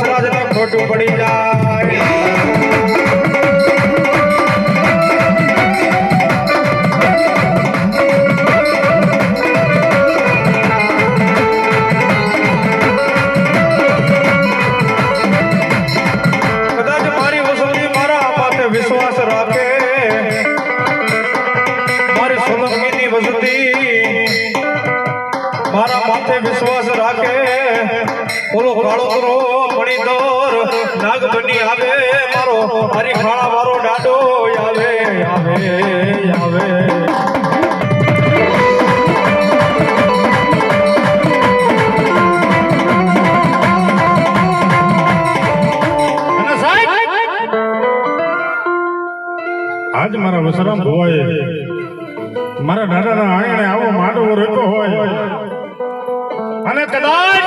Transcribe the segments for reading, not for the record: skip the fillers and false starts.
વસરાજ ને ખોટું પડી જાય વિશ્વાસ રાખે મારી સોલંકીની વસતી મારા માથે વિશ્વાસ રાખે ઓલો કાળોતરો મણિધર નાગ બની આવે મારો મારી ખાણા મારો ડાડો આવે આવે આવે આજ મારા વસરામ ભોવાએ મારા દાદાના આંગણે આવો માંડવો રહેતો હોય અને કદાચ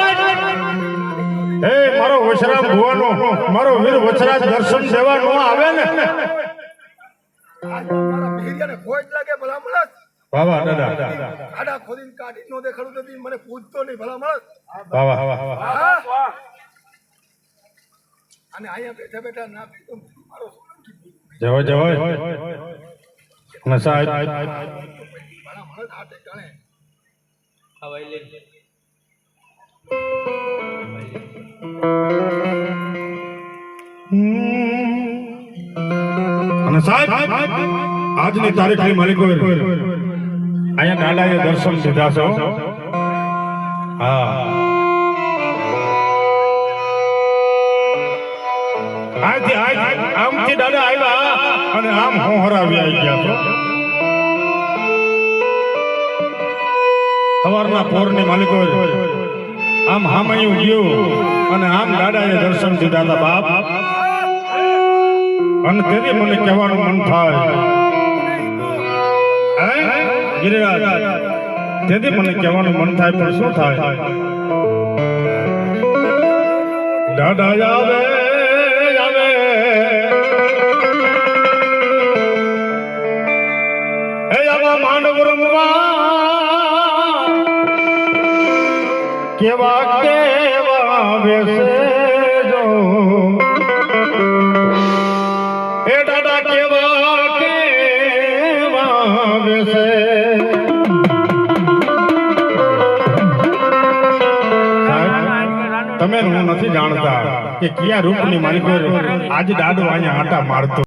એ મારો વસરામ ભોવાનો મારો વીર વસરાજ દર્શન દેવા નો આવે ને મારા ભેરિયાને ખોટ લાગે ભલા મળસ બાબા દાદા આડા ખોદીને કાઢી નો દેખાડું તો મને પૂછતો નહીં ભલા મળસ બાબા અને અહીંયા બેઠા બેઠા ના પીતો મારો જવા જવા નસા અને સાહેબ આજની તારીખે માલિકો અહીંયા નાલાએ દર્શન દીધા છો હા આમથી દાદા આવ્યા અને આમ હોહરાવી આવી ગયા છો સવારના પોરની માલિકો આમ હામયું ગયું અને આમ દાદાએ દર્શન દીધા હતા બાપ અને તેથી મને કહેવાનું મન થાય ગિરિરાજ તેથી મને કહેવાનું મન થાય પણ શું થાય દાદા આવે માંડવ રમવા કેવા કેવા બેસે જો એ દાદા કેવા કેવા બેસે તમે હું નથી જાણતા કે કયા રૂપની માલિકો આજ દાદો અહીંયા આટા મારતો